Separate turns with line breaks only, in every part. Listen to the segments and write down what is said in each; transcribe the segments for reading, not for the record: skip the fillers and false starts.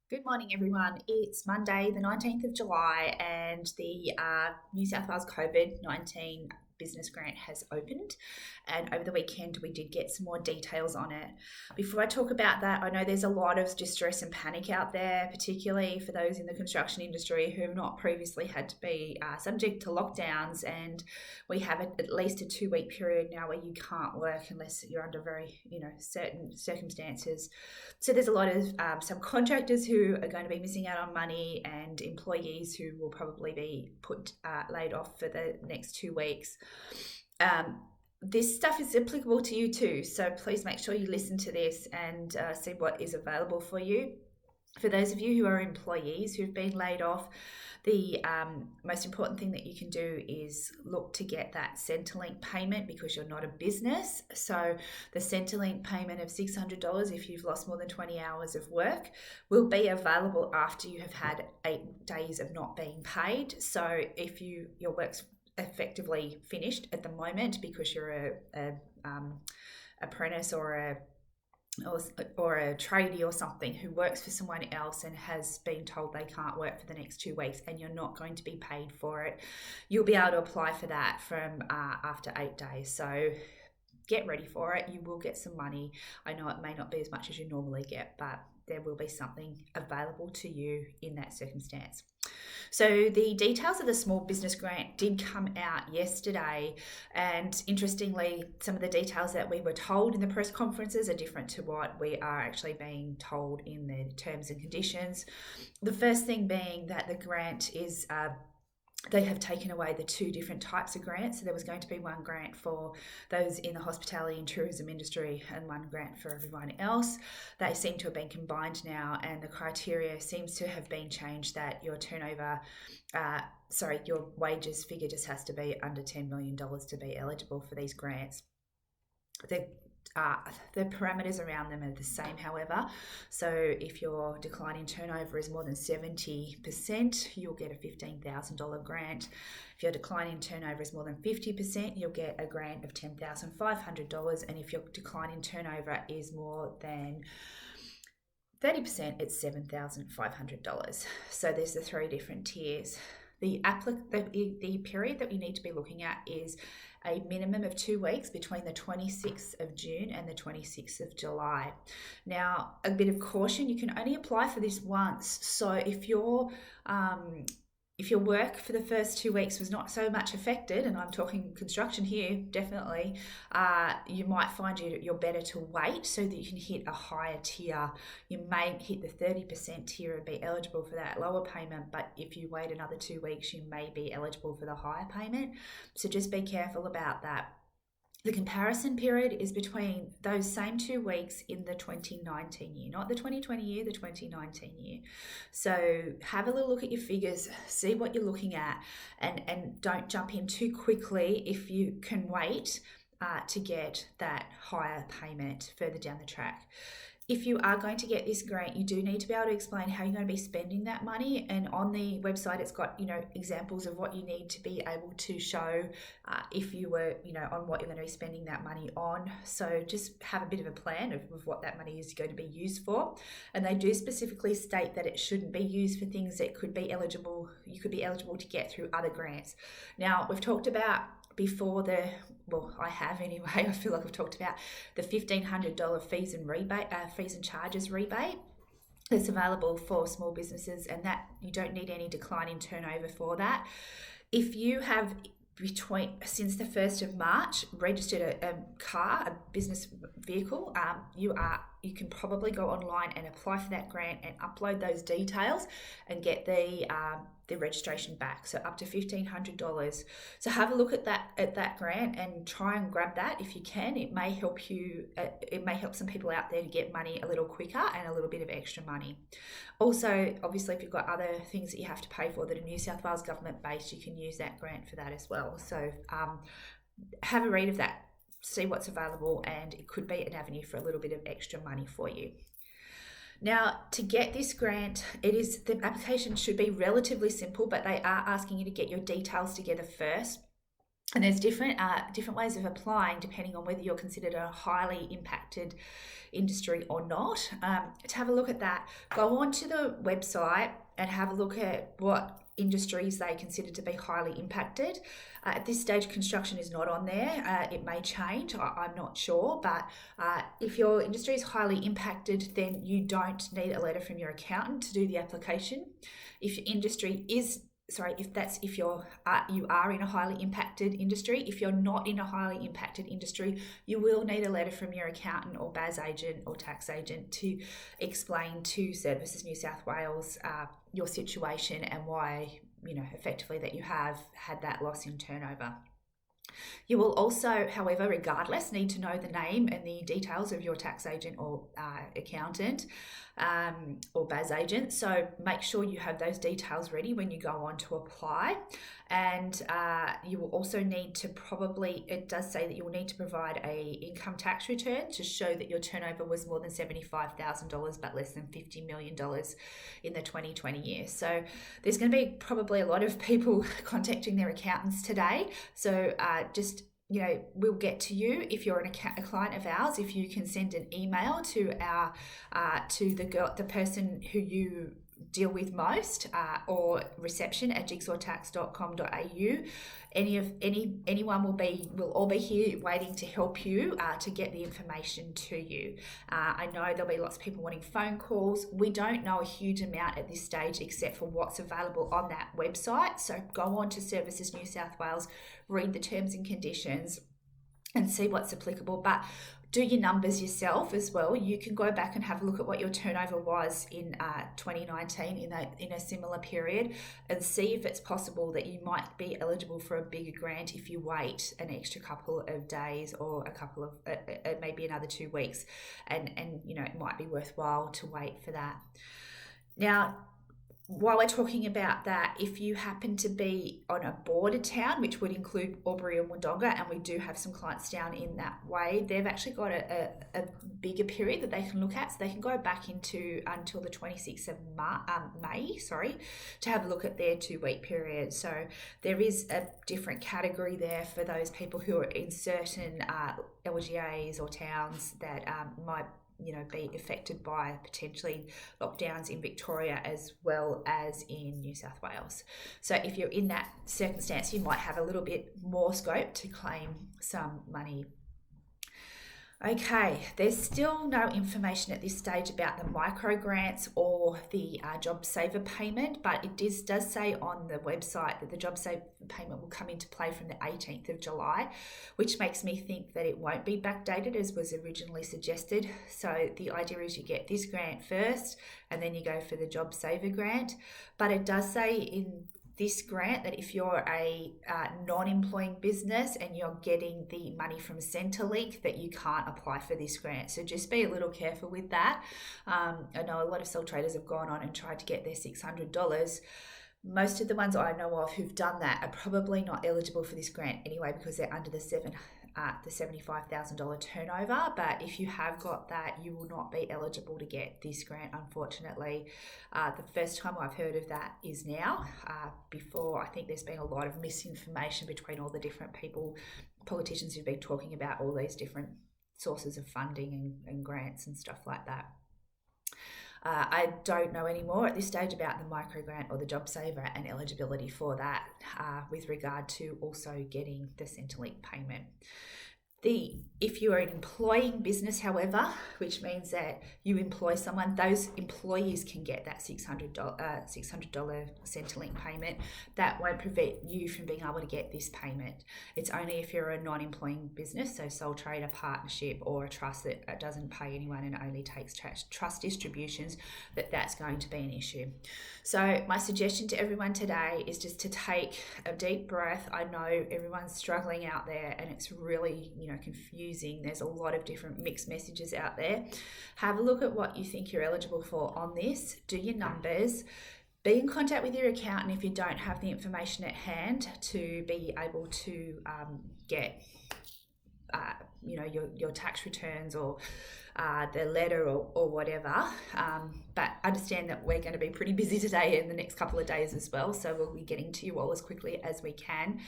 Good morning, everyone. It's Monday, the 19th of July, and the New South Wales COVID-19 business grant has opened. And over the weekend, we did get some more details on it. Before I talk about that, I know there's a lot of distress and panic out there, particularly for those in the construction industry who have not previously had to be subject to lockdowns. And we have at least a 2 week period now where you can't work unless you're under very, certain circumstances. So there's a lot of subcontractors who are going to be missing out on money, and employees who will probably be laid off for the next 2 weeks. This stuff is applicable to you too, so please make sure you listen to this and see what is available for you. For those of you who are employees who've been laid off, the most important thing that you can do is look to get that Centrelink payment because you're not a business. So the Centrelink payment of $600 if you've lost more than 20 hours of work will be available after you have had 8 days of not being paid. So if your work's effectively finished at the moment because you're a apprentice or a tradie or something who works for someone else and has been told they can't work for the next 2 weeks and you're not going to be paid for it, you'll be able to apply for that from after 8 days. So get ready for it. You will get some money. I know it may not be as much as you normally get, but there will be something available to you in that circumstance. So the details of the small business grant did come out yesterday, and interestingly, some of the details that we were told in the press conferences are different to what we are actually being told in the terms and conditions. The first thing being that the grant is they have taken away the two different types of grants. So there was going to be one grant for those in the hospitality and tourism industry and one grant for everyone else. They seem to have been combined now, and the criteria seems to have been changed that your your wages figure just has to be under $10 million to be eligible for these grants. The parameters around them are the same, however. So if your decline in turnover is more than 70%, you'll get a $15,000 grant. If your decline in turnover is more than 50%, you'll get a grant of $10,500. And if your decline in turnover is more than 30%, it's $7,500. So there's the three different tiers. The period that we need to be looking at is a minimum of 2 weeks between the 26th of June and the 26th of July. Now, a bit of caution, you can only apply for this once. So if your work for the first 2 weeks was not so much affected, and I'm talking construction here, definitely, you might find you're better to wait so that you can hit a higher tier. You may hit the 30% tier and be eligible for that lower payment, but if you wait another 2 weeks, you may be eligible for the higher payment. So just be careful about that. The comparison period is between those same 2 weeks in the 2019 year, not the 2020 year, the 2019 year. So have a little look at your figures, see what you're looking at, and don't jump in too quickly if you can wait to get that higher payment further down the track. If you are going to get this grant, you do need to be able to explain how you're going to be spending that money. And on the website, it's got, examples of what you need to be able to show if you were, on what you're going to be spending that money on. So just have a bit of a plan of what that money is going to be used for. And they do specifically state that it shouldn't be used for things that you could be eligible to get through other grants. Now, we've talked about before I have anyway. I feel like I've talked about the $1,500 fees and charges rebate that's available for small businesses, and that you don't need any decline in turnover for that. If you have since the 1st of March registered a business vehicle, you can probably go online and apply for that grant and upload those details and get the registration back, so up to $1,500. So have a look at that grant and try and grab that if you can. It may help you. It may help some people out there to get money a little quicker and a little bit of extra money. Also, obviously, if you've got other things that you have to pay for that are New South Wales government based, you can use that grant for that as well. So have a read of that, see what's available, and it could be an avenue for a little bit of extra money for you. Now, to get this grant, the application should be relatively simple, but they are asking you to get your details together first. And there's different ways of applying depending on whether you're considered a highly impacted industry or not. To have a look at that, go onto the website and have a look at what industries they consider to be highly impacted. At this stage, construction is not on there. It may change, I'm not sure, but if your industry is highly impacted, then you don't need a letter from your accountant to do the application. If your industry is if you are in a highly impacted industry. If you're not in a highly impacted industry, you will need a letter from your accountant or BAS agent or tax agent to explain to Services New South Wales your situation and why, effectively that you have had that loss in turnover. You will also, however, regardless, need to know the name and the details of your tax agent or accountant or BAS agent. So make sure you have those details ready when you go on to apply. And you will also need to it does say that you will need to provide a income tax return to show that your turnover was more than $75,000 but less than $50 million in the 2020 year. So there's going to be probably a lot of people contacting their accountants today. So we'll get to you if you're a client of ours. If you can send an email to the person who you deal with most, or reception@jigsawtax.com.au. Anyone will all be here waiting to help you to get the information to you. I know there'll be lots of people wanting phone calls. We don't know a huge amount at this stage except for what's available on that website. So go on to Services New South Wales, read the terms and conditions and see what's applicable. But do your numbers yourself as well. You can go back and have a look at what your turnover was in 2019 in a similar period and see if it's possible that you might be eligible for a bigger grant if you wait an extra couple of days or a couple of maybe another 2 weeks, and it might be worthwhile to wait for that. Now, while we're talking about that, if you happen to be on a border town, which would include Albury and Wodonga, and we do have some clients down in that way, they've actually got a bigger period that they can look at. So they can go back until the 26th of May, to have a look at their 2-week period. So there is a different category there for those people who are in certain LGAs or towns that might be affected by potentially lockdowns in Victoria as well as in New South Wales. So if you're in that circumstance, you might have a little bit more scope to claim some money. Okay, there's still no information at this stage about the micro grants or the JobSaver payment, but it does say on the website that the JobSaver payment will come into play from the 18th of July, which makes me think that it won't be backdated as was originally suggested. So the idea is you get this grant first and then you go for the JobSaver grant. But it does say in this grant that if you're a non-employing business and you're getting the money from Centrelink, that you can't apply for this grant. So just be a little careful with that. I know a lot of sole traders have gone on and tried to get their $600. Most of the ones I know of who've done that are probably not eligible for this grant anyway because they're under the $75,000 turnover. But if you have got that, you will not be eligible to get this grant, unfortunately. The first time I've heard of that is now. Before, I think there's been a lot of misinformation between all the different politicians who've been talking about all these different sources of funding and grants and stuff like that. I don't know anymore at this stage about the micro grant or the JobSaver and eligibility for that with regard to also getting the Centrelink payment. If you are an employing business, however, which means that you employ someone, those employees can get that $600 Centrelink payment. That won't prevent you from being able to get this payment. It's only if you're a non-employing business, so sole trader, partnership, or a trust that doesn't pay anyone and only takes trust distributions, that's going to be an issue. So my suggestion to everyone today is just to take a deep breath. I know everyone's struggling out there and it's really, confusing. There's a lot of different mixed messages out there. Have a look at what you think you're eligible for on this. Do your numbers. Be in contact with your accountant if you don't have the information at hand to be able to get your tax returns or the letter or whatever. But understand that we're going to be pretty busy today and the next couple of days as well. So we'll be getting to you all as quickly as we can.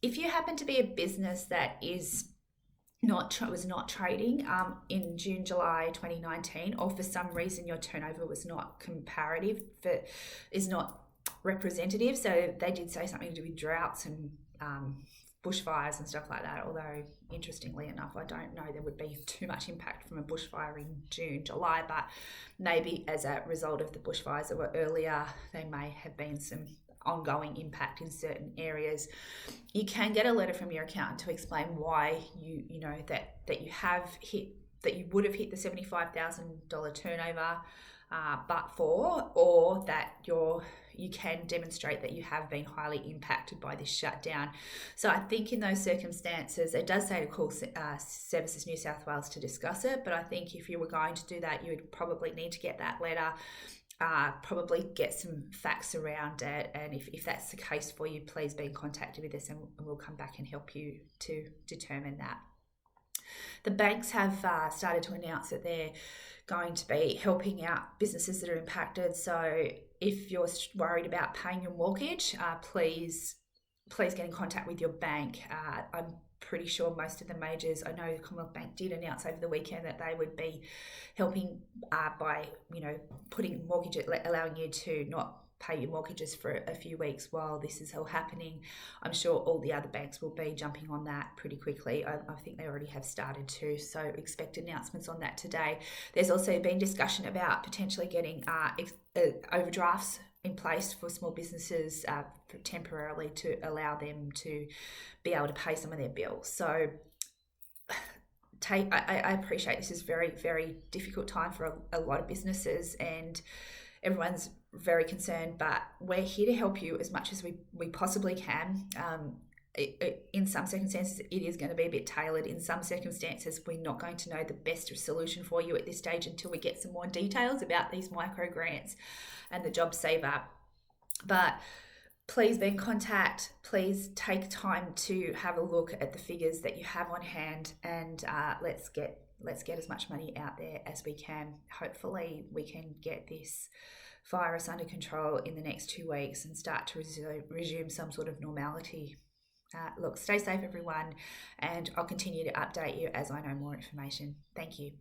if you happen to be a business that was not trading in June, July 2019, or for some reason your turnover was not is not representative. So they did say something to do with droughts and bushfires and stuff like that. Although, interestingly enough, I don't know there would be too much impact from a bushfire in June, July, but maybe as a result of the bushfires that were earlier, there may have been some ongoing impact in certain areas. You can get a letter from your accountant to explain why you know that you have hit, that you would have hit the $75,000 turnover, or that you can demonstrate that you have been highly impacted by this shutdown. So I think in those circumstances, it does say to call Services New South Wales to discuss it, but I think if you were going to do that, you would probably need to get that letter, probably get some facts around it, and if that's the case for you, please be in contact with us and we'll come back and help you to determine that. The banks have started to announce that they're going to be helping out businesses that are impacted. So if you're worried about paying your mortgage, please get in contact with your bank. I'm pretty sure most of the majors, I know Commonwealth Bank did announce over the weekend that they would be helping by putting mortgage, allowing you to not pay your mortgages for a few weeks while this is all happening. I'm sure all the other banks will be jumping on that pretty quickly. I think they already have started to, so expect announcements on that today. There's also been discussion about potentially getting overdrafts in place for small businesses temporarily to allow them to be able to pay some of their bills. So I appreciate this is very, very difficult time for a lot of businesses, and everyone's very concerned, but we're here to help you as much as we possibly can. In some circumstances, it is going to be a bit tailored. In some circumstances, we're not going to know the best solution for you at this stage until we get some more details about these micro grants and the JobSaver. But please be in contact. Please take time to have a look at the figures that you have on hand, and let's get as much money out there as we can. Hopefully, we can get this virus under control in the next 2 weeks and start to resume some sort of normality. Look, stay safe, everyone, and I'll continue to update you as I know more information. Thank you.